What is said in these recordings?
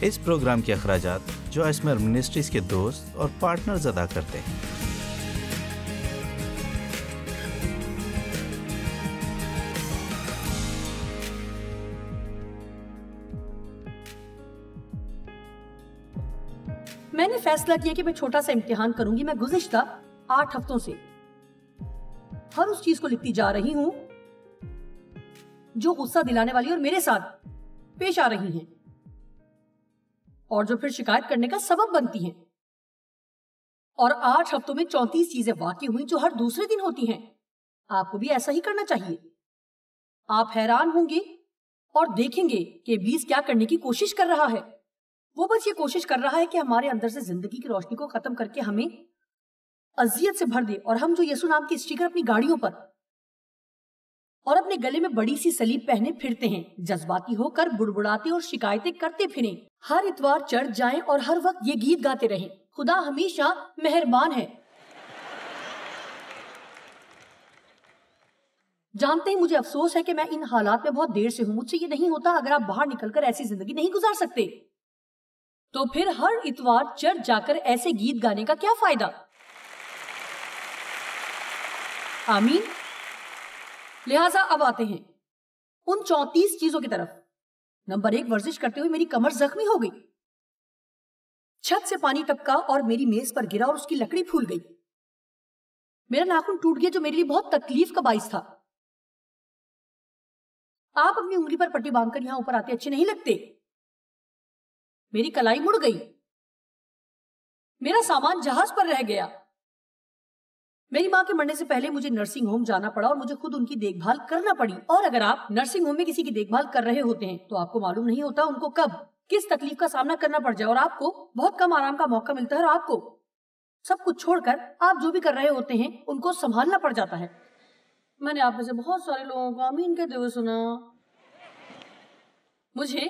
اس programme کے اخراجات جو اسمر منسٹریز کے دوست اور پارٹنرز ادا کرتے ہیں۔ میں نے فیصلہ کیا کہ میں چھوٹا سا امتحان کروں گی۔ میں گزشتہ 8 ہفتوں سے ہر اس چیز کو لکھتی جا رہی ہوں جو غصہ دلانے والی اور میرے ساتھ پیش آ رہی ہیں اور جو پھر شکایت کرنے کا سبب بنتی ہیں، اور 8 ہفتوں میں 34 چیزیں واقع ہوئی جو ہر دوسرے دن ہوتی ہیں۔ آپ کو بھی ایسا ہی کرنا چاہیے۔ آپ حیران ہوں گے اور دیکھیں گے کہ ابلیس کیا کرنے کی کوشش کر رہا ہے۔ وہ بس یہ کوشش کر رہا ہے کہ ہمارے اندر سے زندگی کی روشنی کو ختم کر کے ہمیں اذیت سے بھر دے، اور ہم جو یسوع نام کے اسٹیکر اپنی گاڑیوں پر اور اپنے گلے میں بڑی سی صلیب پہنے پھرتے ہیں، جذباتی ہو کر بڑبڑاتے اور شکایتیں کرتے پھریں، ہر اتوار چرچ جائیں اور ہر وقت یہ گیت گاتے رہیں، خدا ہمیشہ مہربان ہے۔ جانتے ہیں مجھے افسوس ہے کہ میں ان حالات میں بہت دیر سے ہوں۔ مجھ سے یہ نہیں ہوتا۔ اگر آپ باہر نکل کر ایسی زندگی نہیں گزار سکتے تو پھر ہر اتوار چرچ جا کر ایسے گیت گانے کا کیا فائدہ؟ آمین۔ لہٰذا اب آتے ہیں ان 34 چیزوں کی طرف۔ نمبر 1، ورزش کرتے ہوئے میری کمر زخمی ہو گئی، چھت سے پانی ٹپکا اور میری میز پر گرا اور اس کی لکڑی پھول گئی، میرا ناخن ٹوٹ گیا جو میرے لیے بہت تکلیف کا باعث تھا۔ آپ اپنی انگلی پر پٹی باندھ کر یہاں اوپر آتے اچھے نہیں لگتے۔ میری کلائی مڑ گئی، میرا سامان جہاز پر رہ گیا، میری ماں کے مرنے سے پہلے مجھے نرسنگ ہوم جانا پڑا اور مجھے خود ان کی دیکھ بھال کرنا پڑی۔ اور اگر آپ نرسنگ ہوم میں کسی کی دیکھ بھال کر رہے ہوتے ہیں تو آپ کو معلوم نہیں ہوتا ان کو کب کس تکلیف کا سامنا کرنا پڑ جائے، اور آپ کو بہت کم آرام کا موقع ملتا ہے، اور آپ کو سب کچھ چھوڑ کر آپ جو بھی کر رہے ہوتے ہیں ان کو سنبھالنا پڑ جاتا ہے۔ میں نے آپ میں سے بہت سارے لوگوں کو آمین کہتے ہوئے سنا۔ مجھے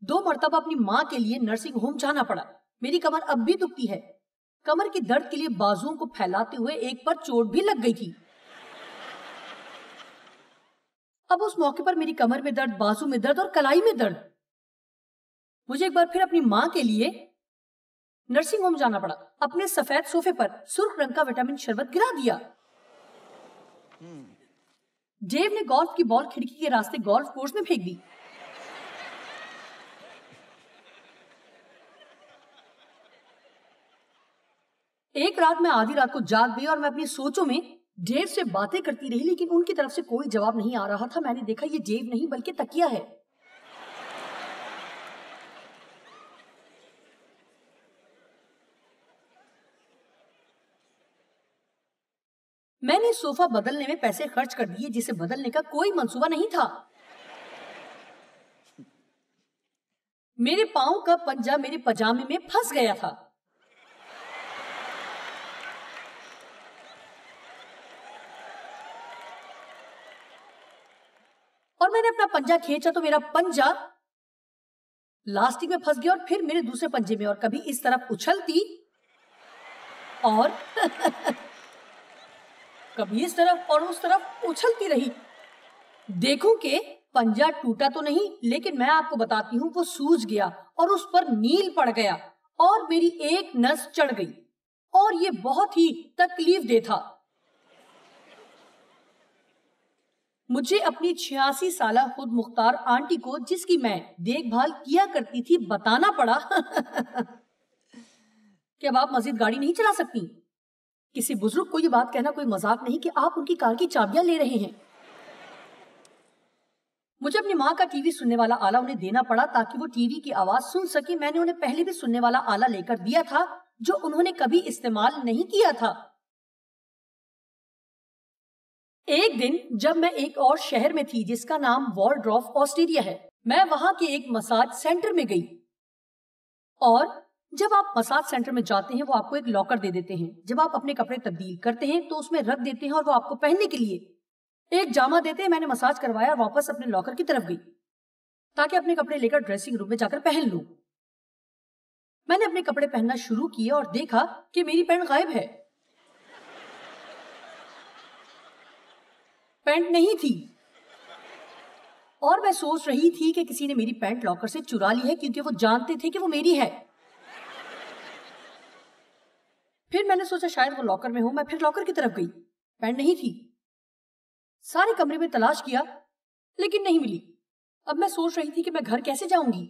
2 مرتبہ اپنی ماں کے لیے نرسنگ ہوم جانا پڑا۔ میری کمر اب بھی دکھتی ہے۔ کمر کی درد کے لیے بازوؤں کو پھیلاتے ہوئے ایک پر چوٹ بھی لگ گئی تھی۔ اب اس موقع پر میری کمر میں درد، بازو میں درد اور کلائی میں درد۔ مجھے ایک بار پھر اپنی ماں کے لیے نرسنگ ہوم جانا پڑا۔ اپنے سفید صوفے پر سرخ رنگ کا وٹامن شربت گرا دیا۔ ڈیو نے گولف کی بال کھڑکی کے راستے گولف کورس میں پھینک دی۔ ایک رات میں آدھی رات کو جاگ گئی اور میں اپنی سوچوں میں ڈیو سے باتیں کرتی رہی، لیکن ان کی طرف سے کوئی جواب نہیں آ رہا تھا۔ میں نے دیکھا یہ ڈیو نہیں بلکہ تکیہ ہے۔ میں نے صوفہ بدلنے میں پیسے خرچ کر دیے جسے بدلنے کا کوئی منصوبہ نہیں تھا۔ میرے پاؤں کا پنجہ میرے پجامے میں پھنس گیا تھا۔ اور میں نے اپنا پنجہ کھینچا تو میرا پنجہ لاسٹک میں پھنس گیا اور پھر میرے دوسرے پنجے میں، اور کبھی اس طرف اچھلتی اور کبھی اس طرف اور اس طرف اچھلتی رہی۔ دیکھوں کہ پنجہ ٹوٹا تو نہیں، لیکن میں آپ کو بتاتی ہوں وہ سوج گیا اور اس پر نیل پڑ گیا اور میری ایک نس چڑھ گئی، اور یہ بہت ہی تکلیف دہ تھا۔ مجھے اپنی 86 سالہ خود مختار آنٹی کو، جس کی میں دیکھ بھال کیا کرتی تھی، بتانا پڑا کہ اب آپ مزید گاڑی نہیں چلا سکتی۔ کسی بزرگ کو یہ بات کہنا کوئی مذاق نہیں کہ آپ ان کی کار کی چابیاں لے رہے ہیں۔ مجھے اپنی ماں کا ٹی وی سننے والا آلہ انہیں دینا پڑا تاکہ وہ ٹی وی کی آواز سن سکے۔ میں نے انہیں پہلے بھی سننے والا آلہ لے کر دیا تھا جو انہوں نے کبھی استعمال نہیں کیا تھا۔ ایک دن جب میں ایک اور شہر میں تھی جس کا نام والڈراف آسٹریلیا ہے، میں وہاں کے ایک مساج سینٹر میں گئی، اور جب آپ مساج سینٹر میں جاتے ہیں وہ آپ کو ایک لاکر دے دیتے ہیں۔ جب آپ اپنے کپڑے تبدیل کرتے ہیں تو اس میں رکھ دیتے ہیں اور وہ آپ کو پہننے کے لیے ایک جامہ دیتے ہیں۔ میں نے مساج کروایا اور واپس اپنے لاکر کی طرف گئی تاکہ اپنے کپڑے لے کر ڈریسنگ روم میں جا کر پہن لوں۔ میں نے اپنے کپڑے پہننا شروع کیے اور دیکھا کہ میری پینٹ غائب ہے۔ پینٹ نہیں تھی اور میں سوچ رہی تھی کہ کسی نے میری پینٹ لاکر سے چرا لی ہے کیونکہ وہ جانتے تھے کہ وہ میری ہے. پھر میں نے سوچا شاید وہ لاکر میں ہو. میں پھر لاکر کی طرف گئی. پینٹ نہیں تھی. سارے کمرے میں تلاش کیا لیکن نہیں ملی. اب میں سوچ رہی تھی کہ میں گھر کیسے جاؤں گی.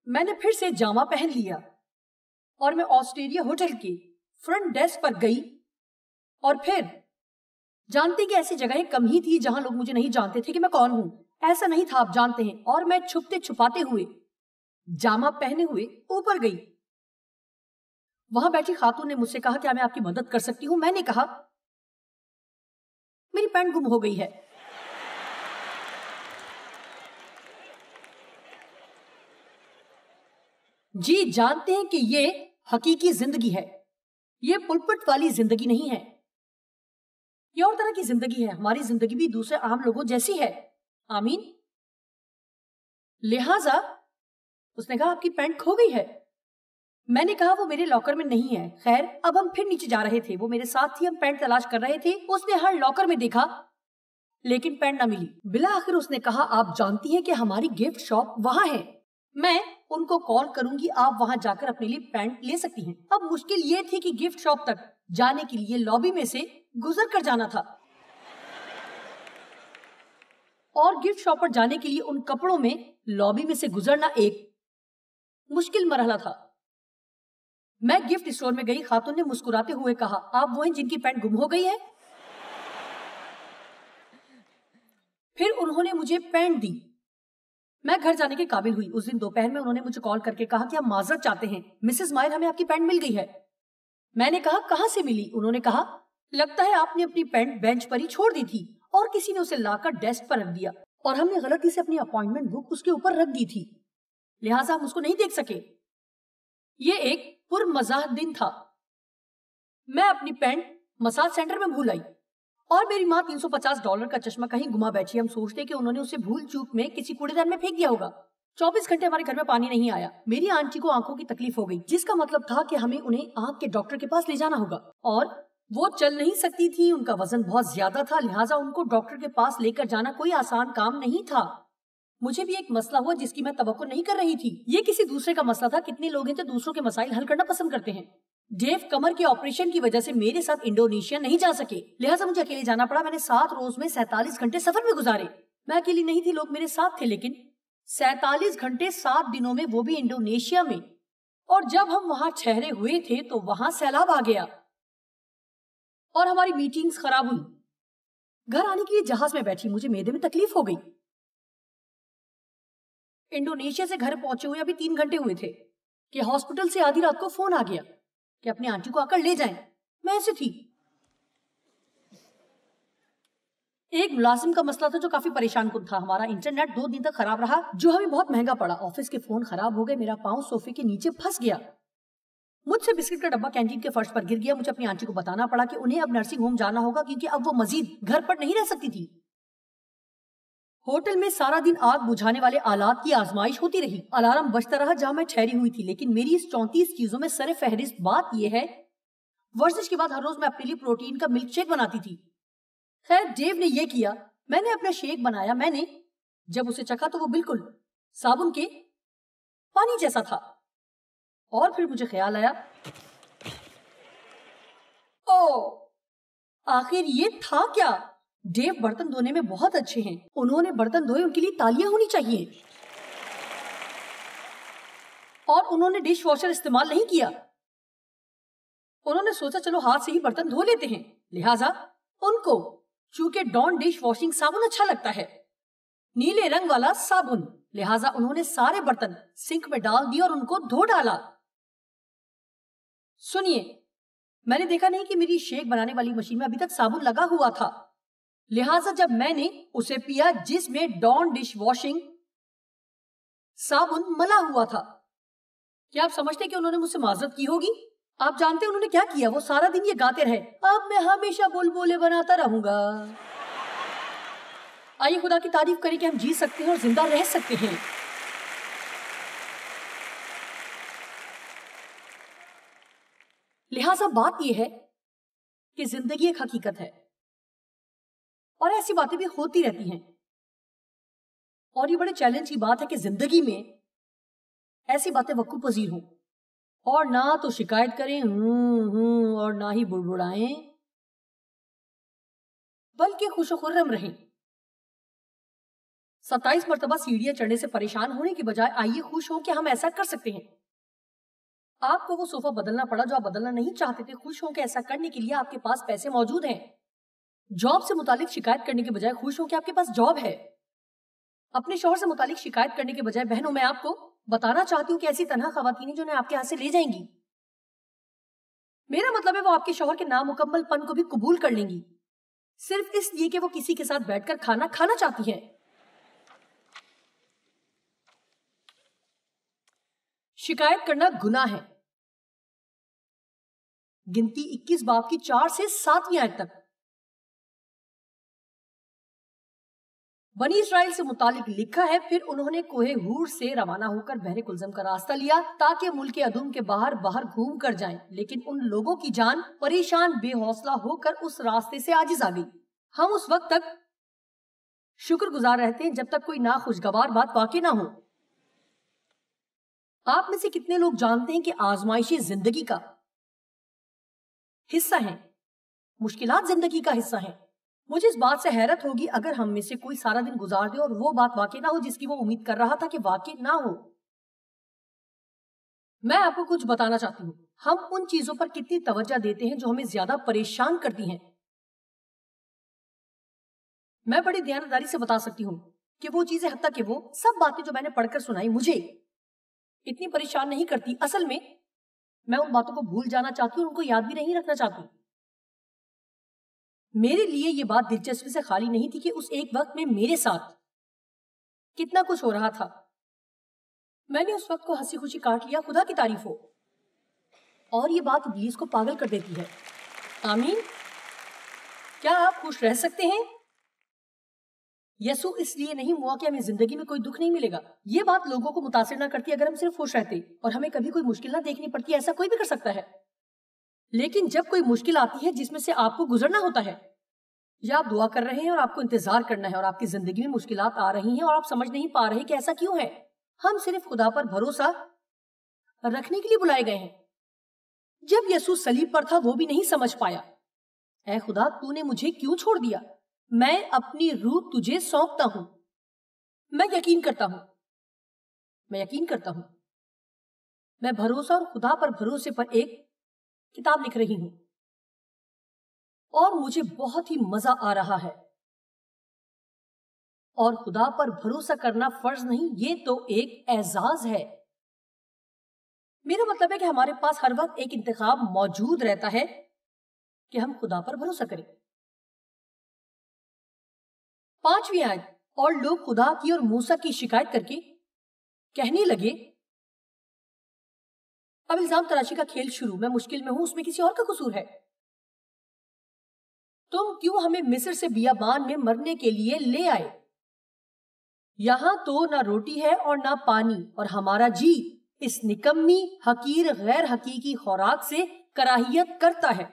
میں نے پھر سے جامہ پہن لیا اور میں آسٹریلیا ہوٹل کے فرنٹ ڈیسک پر گئی. اور پھر جانتے کہ ایسی جگہیں کم ہی تھی جہاں لوگ مجھے نہیں جانتے تھے کہ میں کون ہوں. ایسا نہیں تھا آپ جانتے ہیں. اور میں چھپتے چھپاتے ہوئے جامہ پہنے ہوئے اوپر گئی. وہاں بیٹھی خاتون نے مجھ سے کہا کیا میں آپ کی مدد کر سکتی ہوں. میں نے کہا میری پینٹ گم ہو گئی ہے. جی جانتے ہیں کہ یہ حقیقی زندگی ہے. یہ پلپٹ والی زندگی نہیں ہے. یہ اور طرح کی زندگی ہے. ہماری زندگی بھی دوسرے عام لوگوں جیسی ہے. آمین. لہٰذا اس نے کہا آپ کی پینٹ کھو گئی ہے. میں نے کہا وہ میرے لاکر میں نہیں ہے. خیر اب ہم پھر نیچے جا رہے تھے. وہ میرے ساتھ تھی. ہم پینٹ تلاش کر رہے تھے. اس نے ہر لاکر میں دیکھا لیکن پینٹ نہ ملی. بالآخر اس نے کہا آپ جانتی ہیں کہ ہماری گفٹ شاپ وہاں ہے. میں ان کو کال کروں گی. آپ وہاں جا کر اپنے لیے پینٹ لے سکتی ہیں. اب مشکل یہ تھی کہ گفٹ شاپ تک جانے کے لیے لابی میں سے گزر کر جانا تھا اور گفٹ شاپ پر جانے کے لیے ان کپڑوں میں لابی میں سے گزرنا ایک مشکل مرحلہ تھا. میں گفٹ اسٹور میں گئی. خاتون نے مسکراتے ہوئے کہا آپ وہ ہیں جن کی پینٹ گم ہو گئی ہے. پھر انہوں نے مجھے پینٹ دی. میں گھر جانے کے قابل ہوئی. اس دن دوپہر میں انہوں نے مجھے کال کر کے کہا کہ ہم معذرت چاہتے ہیں مسز مائر ہمیں آپ کی پینٹ مل گئی ہے. میں نے کہا کہاں سے ملی؟ انہوں نے کہا لگتا ہے آپ نے اپنی پینٹ بینچ پر ہی چھوڑ دی تھی اور کسی نے اسے لا کر ڈیسک پر رکھ دیا اور ہم نے غلطی سے اپنی اپوائنٹمنٹ بک اس کے اوپر رکھ دی تھی لہٰذا ہم اس کو نہیں دیکھ سکے. یہ ایک پرمزاح دن تھا. میں اپنی پینٹ مساج سینٹر میں بھول آئی اور میری ماں $350 کا چشمہ کہیں گما بیٹھی. ہم سوچتے کہ انہوں نے اسے بھول چوک میں کسی کوڑے دان میں پھینک دیا ہوگا. 24 گھنٹے ہمارے گھر میں پانی نہیں آیا. میری آنٹی کو آنکھوں کی تکلیف ہو گئی جس کا مطلب تھا کہ ہمیں انہیں آنکھ کے ڈاکٹر کے پاس لے جانا ہوگا اور وہ چل نہیں سکتی تھی. ان کا وزن بہت زیادہ تھا لہٰذا ان کو ڈاکٹر کے پاس لے کر جانا کوئی آسان کام نہیں تھا. مجھے بھی ایک مسئلہ ہوا جس کی میں توقع نہیں کر رہی تھی. یہ کسی دوسرے کا مسئلہ تھا. کتنے لوگ ہیں جو دوسروں کے مسائل حل کرنا پسند کرتے ہیں. ڈیو کمر کے آپریشن کی وجہ سے میرے ساتھ انڈونیشیا نہیں جا سکے لہٰذا مجھے اکیلے جانا پڑا. میں نے 7 روز میں 47 گھنٹے سفر میں گزارے. میں اکیلی نہیں تھی, لوگ میرے ساتھ تھے لیکن 47 گھنٹے 7 دنوں میں, وہ بھی انڈونیشیا میں. اور جب ہم وہاں ٹھہرے ہوئے تھے تو وہاں سیلاب آ گیا اور ہماری میٹنگز خراب ہوئی. گھر آنے کے لیے جہاز میں بیٹھی مجھے معدے میں تکلیف ہو گئی. انڈونیشیا سے گھر پہنچے ہوئے ابھی 3 گھنٹے ہوئے تھے کہ ہاسپٹل سے آدھی رات کو فون آ گیا کہ اپنی آنٹی کو آ کر لے جائیں. میں ایسے تھی. ایک ملازم کا مسئلہ تھا جو کافی پریشان کن تھا. ہمارا انٹرنیٹ 2 دن تک خراب رہا جو ہمیں بہت مہنگا پڑا. آفس کے فون خراب ہو گئے. میرا پاؤں صوفے کے نیچے پھنس گیا. مجھ سے بسکٹ کا ڈبہ کینٹین کے فرش پر گر گیا. مجھے اپنی آنٹی کو بتانا پڑا کہ انہیں اب نرسنگ ہوم جانا ہوگا کیونکہ اب وہ مزید گھر پر نہیں رہ سکتی تھی. ہوٹل میں سارا دن آگ بجھانے والے آلات کی آزمائش ہوتی رہی. الارم بجتا رہا جہاں میں ٹھہری ہوئی تھی. لیکن میری اس 34 چیزوں میں سر فہرست بات یہ ہے ورزش کے بعد ہر روز میں اپنے لیے پروٹین کا ملک شیک بناتی تھی. خیر ڈیو نے یہ کیا. میں نے اپنا شیک بنایا. میں نے جب اسے چکھا تو وہ بالکل صابن کے پانی جیسا تھا. اور پھر مجھے خیال آیا آخر یہ تھا کیا؟ ڈیو برتن دھونے میں بہت اچھے ہیں. انہوں نے برتن دھوئے, ان کے لیے تالیاں ہونی چاہیے. اور انہوں نے ڈش واشر استعمال نہیں کیا. انہوں نے سوچا چلو ہاتھ سے ہی برتن دھو لیتے ہیں. لہٰذا ان کو چونکہ ڈان ڈش واشنگ صابن اچھا لگتا ہے, نیلے رنگ والا صابن, لہٰذا انہوں نے سارے برتن سنک میں ڈال دیے اور ان کو دھو ڈالا. سنیے, میں نے دیکھا نہیں کہ میری شیک بنانے والی مشین میں ابھی تک صابن لگا ہوا تھا. لہٰذا جب میں نے اسے پیا جس میں ڈان ڈش واشنگ صابن ملا ہوا تھا, کیا آپ سمجھتے کہ انہوں نے مجھ سے معذرت کی ہوگی؟ آپ جانتے انہوں نے کیا کیا؟ وہ سارا دن یہ گاتے رہے اب میں ہمیشہ بلبلے بناتا رہوں گا. آئیے خدا کی تعریف کریں کہ ہم جی سکتے ہیں اور زندہ رہ سکتے ہیں. لہٰذا بات یہ ہے کہ زندگی ایک حقیقت ہے اور ایسی باتیں بھی ہوتی رہتی ہیں. اور یہ بڑے چیلنج کی بات ہے کہ زندگی میں ایسی باتیں وقوع پذیر ہوں اور نہ تو شکایت کریں اور نہ ہی بڑبڑائیں، بلکہ خوش و خرم رہیں۔ 27 مرتبہ سیڑھیاں چڑھنے سے پریشان ہونے کی بجائے آئیے خوش ہوں کہ ہم ایسا کر سکتے ہیں۔ آپ کو وہ صوفہ بدلنا پڑا جو آپ بدلنا نہیں چاہتے تھے، خوش ہوں کہ ایسا کرنے کے لیے آپ کے پاس پیسے موجود ہیں۔ جاب سے متعلق شکایت کرنے کے بجائے خوش ہوں کہ آپ کے پاس جاب ہے۔ اپنے شوہر سے متعلق شکایت کرنے کے بجائے بہنوں، میں آپ کو بتانا چاہتی ہوں کہ ایسی تنہا خواتین جو انہیں آپ کے ہاتھ سے لے جائیں گی، میرا مطلب ہے وہ آپ کے شوہر کے نامکمل پن کو بھی قبول کر لیں گی، صرف اس لیے کہ وہ کسی کے ساتھ بیٹھ کر کھانا کھانا چاہتی ہیں۔ شکایت کرنا گناہ ہے۔ گنتی 21 باب کی 4 سے 7ویں آیت تک۔ بنی اسرائیل سے متعلق لکھا ہے، پھر انہوں نے کوہ ہور سے روانہ ہو کر بحر کلزم کا راستہ لیا تاکہ ملک ادم کے باہر گھوم کر جائیں، لیکن ان لوگوں کی جان پریشان بے حوصلہ ہو کر اس راستے سے عاجز آ گئی۔ ہم اس وقت تک شکر گزار رہتے ہیں جب تک کوئی ناخوشگوار بات واقع نہ ہو۔ آپ میں سے کتنے لوگ جانتے ہیں کہ آزمائشیں زندگی کا حصہ ہیں، مشکلات زندگی کا حصہ ہیں؟ مجھے اس بات سے حیرت ہوگی اگر ہم میں سے کوئی سارا دن گزار دے اور وہ بات واقع نہ ہو جس کی وہ امید کر رہا تھا کہ واقع نہ ہو۔ میں آپ کو کچھ بتانا چاہتی ہوں، ہم ان چیزوں پر کتنی توجہ دیتے ہیں جو ہمیں زیادہ پریشان کرتی ہیں۔ میں بڑی دیانتداری سے بتا سکتی ہوں کہ وہ چیزیں، حتیٰ کہ وہ سب باتیں جو میں نے پڑھ کر سنائی، مجھے اتنی پریشان نہیں کرتی۔ اصل میں ان باتوں کو بھول جانا چاہتی ہوں، ان کو یاد بھی نہیں رکھنا چاہتی۔ میرے لیے یہ بات دلچسپی سے خالی نہیں تھی کہ اس ایک وقت میں میرے ساتھ کتنا کچھ ہو رہا تھا۔ میں نے اس وقت کو ہنسی خوشی کاٹ لیا، خدا کی تعریف ہو۔ اور یہ بات ابلیس کو پاگل کر دیتی ہے۔ آمین۔ کیا آپ خوش رہ سکتے ہیں؟ یسوع اس لیے نہیں ہوا کہ ہمیں زندگی میں کوئی دکھ نہیں ملے گا۔ یہ بات لوگوں کو متاثر نہ کرتی اگر ہم صرف خوش رہتے اور ہمیں کبھی کوئی مشکل نہ دیکھنی پڑتی، ایسا کوئی بھی کر سکتا ہے۔ لیکن جب کوئی مشکل آتی ہے جس میں سے آپ کو گزرنا ہوتا ہے، یا آپ دعا کر رہے ہیں اور آپ کو انتظار کرنا ہے اور آپ کی زندگی میں مشکلات آ رہی ہیں اور آپ سمجھ نہیں پا رہے کہ ایسا کیوں ہے، ہم صرف خدا پر بھروسہ رکھنے کے لیے بلائے گئے ہیں۔ جب یسوع صلیب پر تھا وہ بھی نہیں سمجھ پایا، اے خدا تو نے مجھے کیوں چھوڑ دیا؟ میں اپنی روح تجھے سونپتا ہوں۔ میں یقین کرتا ہوں میں بھروسہ اور خدا پر بھروسے پر ایک کتاب لکھ رہی ہوں اور مجھے بہت ہی مزہ آ رہا ہے۔ اور خدا پر بھروسہ کرنا فرض نہیں، یہ تو ایک اعزاز ہے۔ میرا مطلب ہے کہ ہمارے پاس ہر وقت ایک انتخاب موجود رہتا ہے کہ ہم خدا پر بھروسہ کریں۔ 5ویں آیت، اور لوگ خدا کی اور موسیٰ کی شکایت کر کے کہنے لگے۔ اب الزام تراشی کا کھیل شروع۔ میں مشکل میں ہوں، اس میں کسی اور کا قصور ہے۔ تم کیوں ہمیں مصر سے بیابان میں مرنے کے لیے لے آئے؟ یہاں تو نہ روٹی ہے اور نہ پانی، اور ہمارا جی اس نکمی حقیر غیر حقیقی خوراک سے کراہیت کرتا ہے۔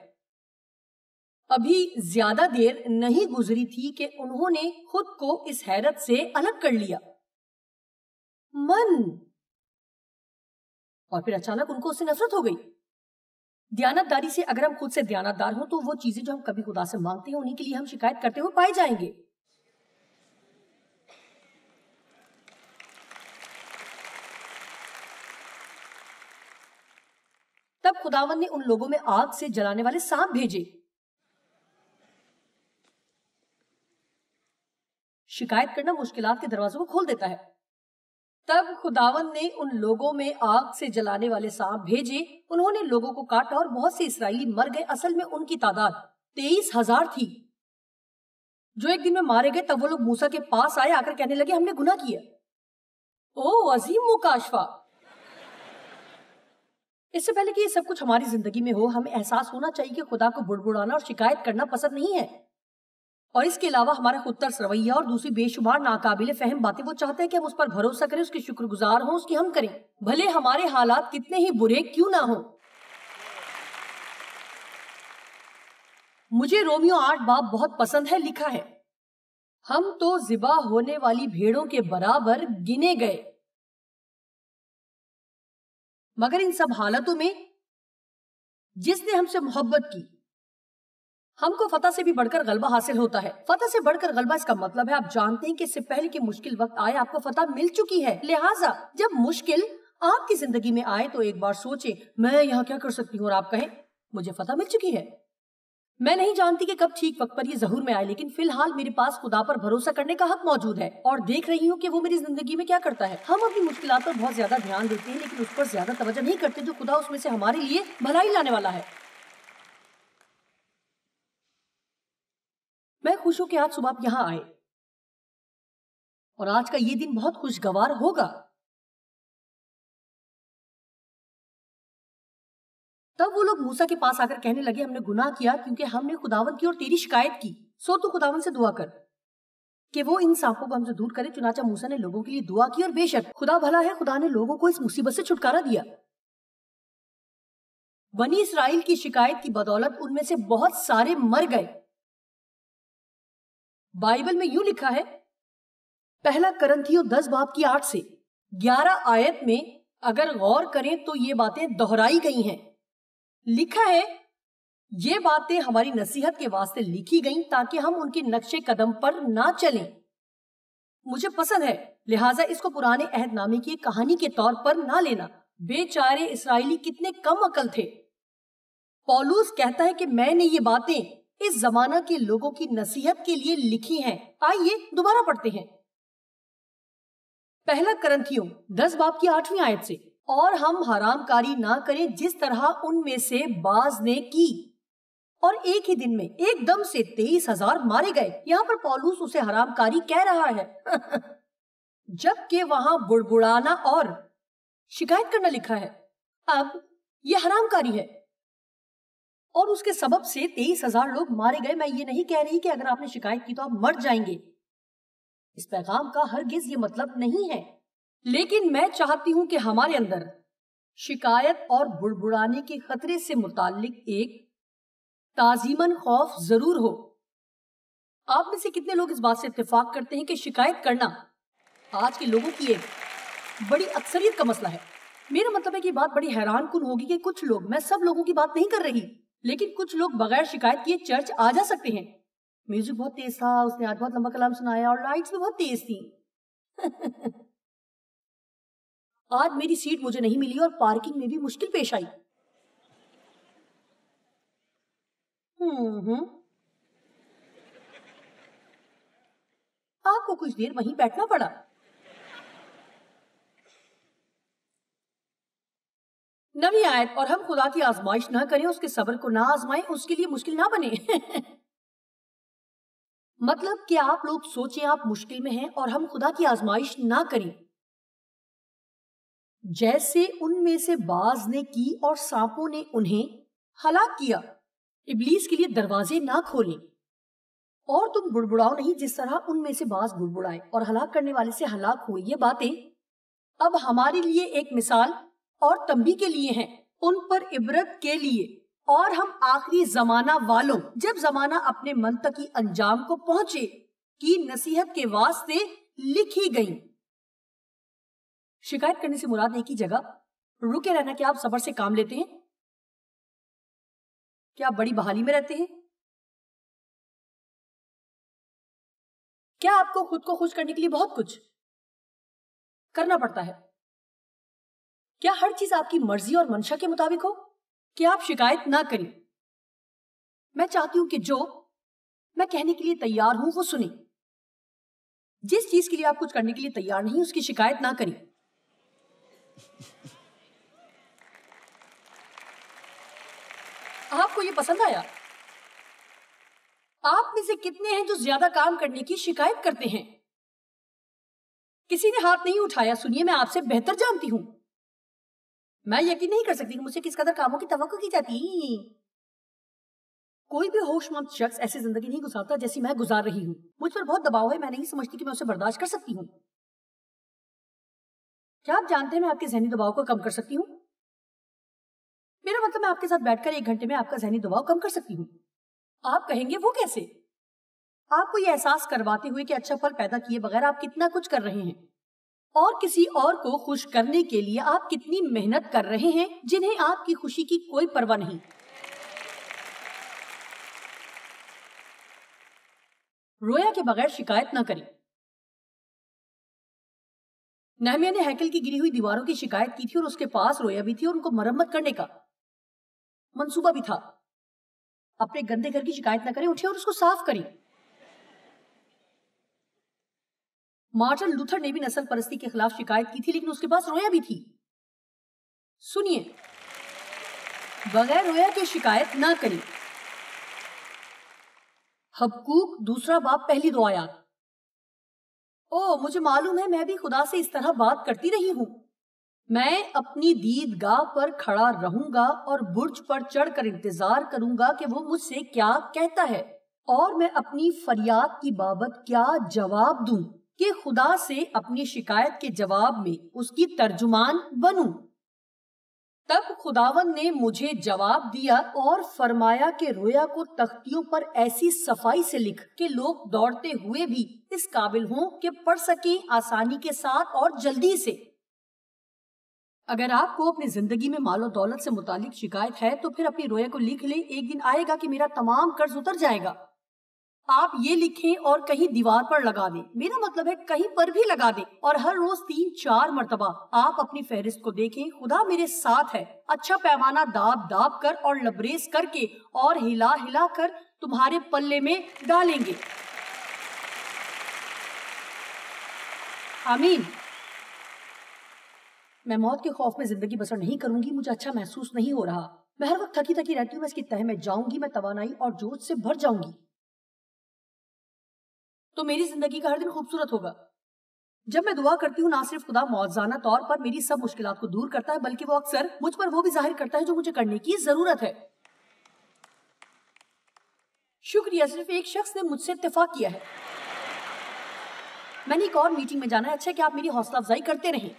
ابھی زیادہ دیر نہیں گزری تھی کہ انہوں نے خود کو اس حیرت سے الگ کر لیا اور پھر اچانک ان کو اس سے نفرت ہو گئی۔ دیانت داری سے اگر ہم خود سے دیانت دار ہوں تو وہ چیزیں جو ہم کبھی خدا سے مانگتے ہیں انہیں کے لیے ہم شکایت کرتے ہوئے پائے جائیں گے۔ تب خداوند نے ان لوگوں میں آگ سے جلانے والے سانپ بھیجے۔ شکایت کرنا مشکلات کے دروازوں کو کھول دیتا ہے۔ تب خداوند نے ان لوگوں میں آگ سے جلانے والے سانپ بھیجے، انہوں نے لوگوں کو کاٹا اور بہت سے اسرائیلی مر گئے۔ اصل میں ان کی تعداد 23,000 تھی جو ایک دن میں مارے گئے۔ تب وہ لوگ موسیٰ کے پاس آئے، آ کر کہنے لگے ہم نے گناہ کیا۔ او عظیم مکاشفہ! اس سے پہلے کہ یہ سب کچھ ہماری زندگی میں ہو، ہمیں احساس ہونا چاہیے کہ خدا کو بڑبڑانا اور شکایت کرنا پسند نہیں ہے، اور اس کے علاوہ ہمارا خود ترس رویہ اور دوسری بے شمار ناقابل فہم باتیں وہ چاہتے ہیں کہ ہم اس پر بھروسہ کریں، اس کے شکر گزار ہوں، اس کی ہم کریں، بھلے ہمارے حالات کتنے ہی برے کیوں نہ ہوں۔ مجھے رومیو 8 باب بہت پسند ہے۔ لکھا ہے ہم تو ذبح ہونے والی بھیڑوں کے برابر گنے گئے، مگر ان سب حالتوں میں جس نے ہم سے محبت کی، ہم کو فتح سے بھی بڑھ کر غلبہ حاصل ہوتا ہے۔ فتح سے بڑھ کر غلبہ، اس کا مطلب ہے آپ جانتے ہیں کہ اس سے پہلے کہ مشکل وقت آئے آپ کو فتح مل چکی ہے۔ لہٰذا جب مشکل آپ کی زندگی میں آئے تو ایک بار سوچیں میں یہاں کیا کر سکتی ہوں، اور آپ کہیں مجھے فتح مل چکی ہے۔ میں نہیں جانتی کہ کب ٹھیک وقت پر یہ ظہور میں آئے، لیکن فی الحال میرے پاس خدا پر بھروسہ کرنے کا حق موجود ہے اور دیکھ رہی ہوں کہ وہ میری زندگی میں کیا کرتا ہے۔ ہم اپنی مشکلات پر بہت زیادہ دھیان دیتے ہیں لیکن اس پر زیادہ توجہ نہیں کرتے جو خدا اس میں سے ہمارے لیے بھلائی لانے والا ہے۔ میں خوش ہوں کہ آج صبح آپ یہاں آئے اور آج کا یہ دن بہت خوشگوار ہوگا۔ تب وہ لوگ موسیٰ کے پاس آ کر کہنے لگے ہم نے گناہ کیا کیونکہ ہم نے خداوند کی اور تیری شکایت کی، سو تو خداوند سے دعا کر کہ وہ ان سانپوں کو ہم سے دور کرے۔ چنانچہ موسیٰ نے لوگوں کے لیے دعا کی اور بے شک خدا بھلا ہے، خدا نے لوگوں کو اس مصیبت سے چھٹکارا دیا۔ بنی اسرائیل کی شکایت کی بدولت ان میں سے بہت سارے مر گئے۔ بائبل میں یوں لکھا ہے، پہلا کرنتھیوں 10:8 سے 11 آیت میں اگر غور کریں تو یہ باتیں دہرائی گئی ہیں۔ لکھا ہے یہ باتیں ہماری نصیحت کے واسطے لکھی گئیں تاکہ ہم ان کے نقش قدم پر نہ چلیں۔ مجھے پسند ہے، لہٰذا اس کو پرانے عہد نامے کی ایک کہانی کے طور پر نہ لینا۔ بے چارے اسرائیلی کتنے کم عقل تھے۔ پولس کہتا ہے کہ میں نے یہ باتیں اس زمانہ کے لوگوں کی نصیحت کے لیے لکھی ہیں۔ آئیے دوبارہ پڑھتے ہیں، پہلا کرنتھیوں 10:8 آیت سے، اور ہم حرام کاری نہ کریں جس طرح ان میں سے بعض نے کی، اور ایک ہی دن میں ایک دم سے 23,000 مارے گئے۔ یہاں پر پولس اسے حرام کاری کہہ رہا ہے جبکہ وہاں بڑبڑانا اور شکایت کرنا لکھا ہے۔ اب یہ حرام کاری ہے اور اس کے سبب سے 23,000 لوگ مارے گئے۔ میں یہ نہیں کہہ رہی کہ اگر آپ نے شکایت کی تو آپ مر جائیں گے، اس پیغام کا ہرگز یہ مطلب نہیں ہے، لیکن میں چاہتی ہوں کہ ہمارے اندر شکایت اور بڑبڑانے کے خطرے سے متعلق ایک تعظیماً خوف ضرور ہو۔ آپ میں سے کتنے لوگ اس بات سے اتفاق کرتے ہیں کہ شکایت کرنا آج کے لوگوں کی ایک بڑی اکثریت کا مسئلہ ہے؟ میرا مطلب ہے کہ یہ بات بڑی حیران کن ہوگی کہ کچھ لوگ، میں سب لوگوں کی بات نہیں کر رہی، لیکن کچھ لوگ بغیر شکایت کیے چرچ آ جا سکتے ہیں۔ میوزک بہت تیز تھا، اس نے آج بہت لمبا کلام سنایا اور لائٹس بھی بہت تیز تھی آج میری سیٹ مجھے نہیں ملی اور پارکنگ میں بھی مشکل پیش آئی۔ آپ کو کچھ دیر وہیں بیٹھنا پڑا۔ نویں آیت، اور ہم خدا کی آزمائش نہ کریں، اس کے صبر کو نہ آزمائیں، اس کے لیے مشکل نہ بنے مطلب کہ آپ لوگ سوچیں آپ مشکل میں ہیں اور ہم خدا کی آزمائش نہ کریں جیسے ان میں سے بعض نے کی اور سانپوں نے انہیں ہلاک کیا۔ ابلیس کے لیے دروازے نہ کھولیں اور تم بڑبڑاؤ نہیں جس طرح ان میں سے بعض بڑبڑائے اور ہلاک کرنے والے سے ہلاک ہوئے۔ یہ باتیں اب ہمارے لیے ایک مثال اور تنبیہ کے لیے ہیں، ان پر عبرت کے لیے، اور ہم آخری زمانہ والوں جب زمانہ اپنے منطقی انجام کو پہنچے کی نصیحت کے واسطے لکھی گئیں۔ شکایت کرنے سے مراد ایک ہی جگہ رکے رہنا۔ کیا آپ صبر سے کام لیتے ہیں؟ کیا آپ بڑی بحالی میں رہتے ہیں؟ کیا آپ کو خود کو خوش کرنے کے لیے بہت کچھ کرنا پڑتا ہے؟ کیا ہر چیز آپ کی مرضی اور منشا کے مطابق ہو؟ کہ آپ شکایت نہ کریں۔ میں چاہتی ہوں کہ جو میں کہنے کے لیے تیار ہوں وہ سنیں۔ جس چیز کے لیے آپ کچھ کرنے کے لیے تیار نہیں اس کی شکایت نہ کریں۔ آپ کو یہ پسند آیا؟ آپ میں سے کتنے ہیں جو زیادہ کام کرنے کی شکایت کرتے ہیں؟ کسی نے ہاتھ نہیں اٹھایا۔ سنیے، میں آپ سے بہتر جانتی ہوں۔ میں یقین نہیں کر سکتی کہ مجھ سے کس قدر کاموں کی توقع کی جاتی۔ کوئی بھی ہوش مند شخص ایسی زندگی نہیں گزارتا جیسی میں گزار رہی ہوں۔ مجھ پر بہت دباؤ ہے، میں نہیں سمجھتی کہ میں اسے برداشت کر سکتی ہوں۔ کیا آپ جانتے ہیں میں آپ کے ذہنی دباؤ کو کم کر سکتی ہوں؟ میرا مطلب میں آپ کے ساتھ بیٹھ کر 1 گھنٹے میں آپ کا ذہنی دباؤ کم کر سکتی ہوں۔ آپ کہیں گے وہ کیسے؟ آپ کو یہ احساس کرواتے ہوئے کہ اچھا پھل پیدا کیے بغیر آپ کتنا کچھ کر رہے ہیں اور کسی اور کو خوش کرنے کے لیے آپ کتنی محنت کر رہے ہیں جنہیں آپ کی خوشی کی کوئی پرواہ نہیں. رویا کے بغیر شکایت نہ کریں. نہمیہ نے ہیکل کی گری ہوئی دیواروں کی شکایت کی تھی اور اس کے پاس رویا بھی تھی اور ان کو مرمت کرنے کا منصوبہ بھی تھا. اپنے گندے گھر کی شکایت نہ کریں, اٹھیں اور اس کو صاف کریں. مارٹن لوتھر نے بھی نسل پرستی کے خلاف شکایت کی تھی لیکن اس کے پاس رویا بھی تھی. سنیے, بغیر رویا کے شکایت نہ کریں. حبقوق 2 باب پہلی 2 آیات. مجھے معلوم ہے میں بھی خدا سے اس طرح بات کرتی رہی ہوں. میں اپنی دیدگاہ پر کھڑا رہوں گا اور برج پر چڑھ کر انتظار کروں گا کہ وہ مجھ سے کیا کہتا ہے اور میں اپنی فریاد کی بابت کیا جواب دوں کہ خدا سے اپنی شکایت کے جواب میں اس کی ترجمان بنوں. تب خداوند نے مجھے جواب دیا اور فرمایا کہ رویا کو تختیوں پر ایسی صفائی سے لکھ کہ لوگ دوڑتے ہوئے بھی اس قابل ہوں کہ پڑھ سکیں آسانی کے ساتھ اور جلدی سے. اگر آپ کو اپنی زندگی میں مال و دولت سے متعلق شکایت ہے تو پھر اپنی رویا کو لکھ لیں. ایک دن آئے گا کہ میرا تمام قرض اتر جائے گا. آپ یہ لکھیں اور کہیں دیوار پر لگا دیں. میرا مطلب ہے کہیں پر بھی لگا دیں اور ہر روز 3-4 مرتبہ آپ اپنی فہرست کو دیکھیں. خدا میرے ساتھ ہے. اچھا پیمانہ داب داب کر اور لبریز کر کے اور ہلا ہلا کر تمہارے پلے میں ڈالیں گے. آمین. میں موت کے خوف میں زندگی بسر نہیں کروں گی. مجھے اچھا محسوس نہیں ہو رہا. میں ہر وقت تھکی تھکی رہتی ہوں. میں اس کی تہہ میں جاؤں گی. میں توانائی اور جوش سے بھر جاؤں گی. تو میری زندگی کا ہر دن خوبصورت ہوگا. جب میں دعا کرتی ہوں نہ صرف خدا معجزانہ طور پر میری سب مشکلات کو دور کرتا ہے بلکہ وہ اکثر مجھ پر وہ بھی ظاہر کرتا ہے جو مجھے کرنے کی ضرورت ہے. شکریہ. صرف ایک شخص نے مجھ سے اتفاق کیا ہے. میں نے ایک اور میٹنگ میں جانا ہے. اچھا کہ آپ میری حوصلہ افزائی کرتے رہیں.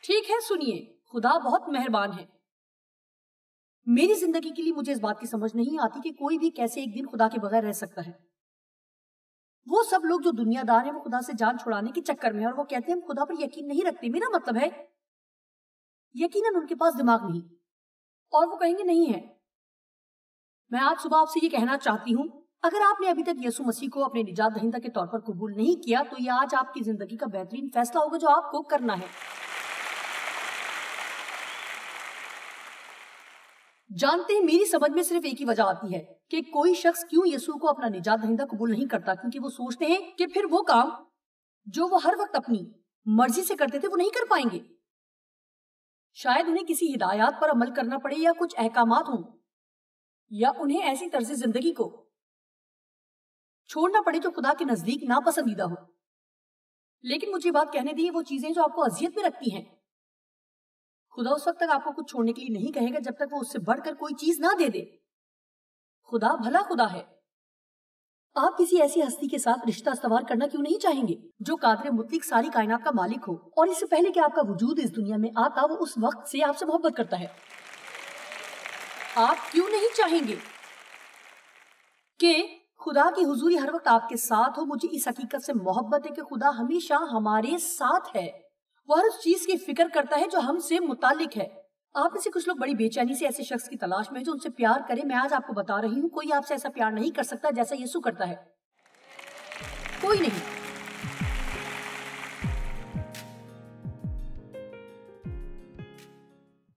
ٹھیک ہے, سنیے. خدا بہت مہربان ہے. میری زندگی کے لیے مجھے اس بات کی سمجھ نہیں آتی کہ کوئی بھی کیسے ایک دن خدا کے بغیر رہ سکتا ہے. وہ سب لوگ جو دنیا دار ہیں وہ خدا سے جان چھڑانے کے چکر میں ہیں اور وہ کہتے ہیں ہم خدا پر یقین نہیں رکھتے. میرا مطلب ہے یقیناً ان کے پاس دماغ نہیں. اور وہ کہیں گے نہیں ہے. میں آج صبح آپ سے یہ کہنا چاہتی ہوں, اگر آپ نے ابھی تک یسوع مسیح کو اپنے نجات دہندہ کے طور پر قبول نہیں کیا تو یہ آج آپ کی زندگی کا بہترین فیصلہ ہوگا جو آپ کو کرنا ہے. جانتے ہیں میری سمجھ میں صرف ایک ہی وجہ آتی ہے کہ کوئی شخص کیوں یسوع کو اپنا نجات دہندہ قبول نہیں کرتا, کیونکہ وہ سوچتے ہیں کہ پھر وہ کام جو وہ ہر وقت اپنی مرضی سے کرتے تھے وہ نہیں کر پائیں گے. شاید انہیں کسی ہدایات پر عمل کرنا پڑے یا کچھ احکامات ہوں یا انہیں ایسی طرز زندگی کو چھوڑنا پڑے جو خدا کے نزدیک ناپسندیدہ ہو. لیکن مجھے بات کہنے دیے وہ چیزیں جو آپ کو اذیت میں رکھتی ہیں, خدا اس وقت تک آپ کو کچھ چھوڑنے کے لیے نہیں کہے گا جب تک وہ اس سے بڑھ کر کوئی چیز نہ دے دے. خدا بھلا خدا ہے. آپ کسی ایسی ہستی کے ساتھ رشتہ استوار کرنا کیوں نہیں چاہیں گے جو قادر مطلق ساری کائنات کا مالک ہو اور اس سے پہلے کہ آپ کا وجود اس دنیا میں آتا وہ اس وقت سے آپ سے محبت کرتا ہے. آپ کیوں نہیں چاہیں گے کہ خدا کی حضوری ہر وقت آپ کے ساتھ ہو؟ مجھے اس حقیقت سے محبت ہے کہ خدا ہمیشہ ہمارے ساتھ ہے. وہ ہر اس چیز کی فکر کرتا ہے جو ہم سے متعلق ہے. آپ میں سے کچھ لوگ بڑی بے چینی سے ایسے شخص کی تلاش میں جو ان سے پیار کرے. میں آج آپ کو بتا رہی ہوں کوئی آپ سے ایسا پیار نہیں کر سکتا جیسا یسوع کرتا ہے. کوئی نہیں.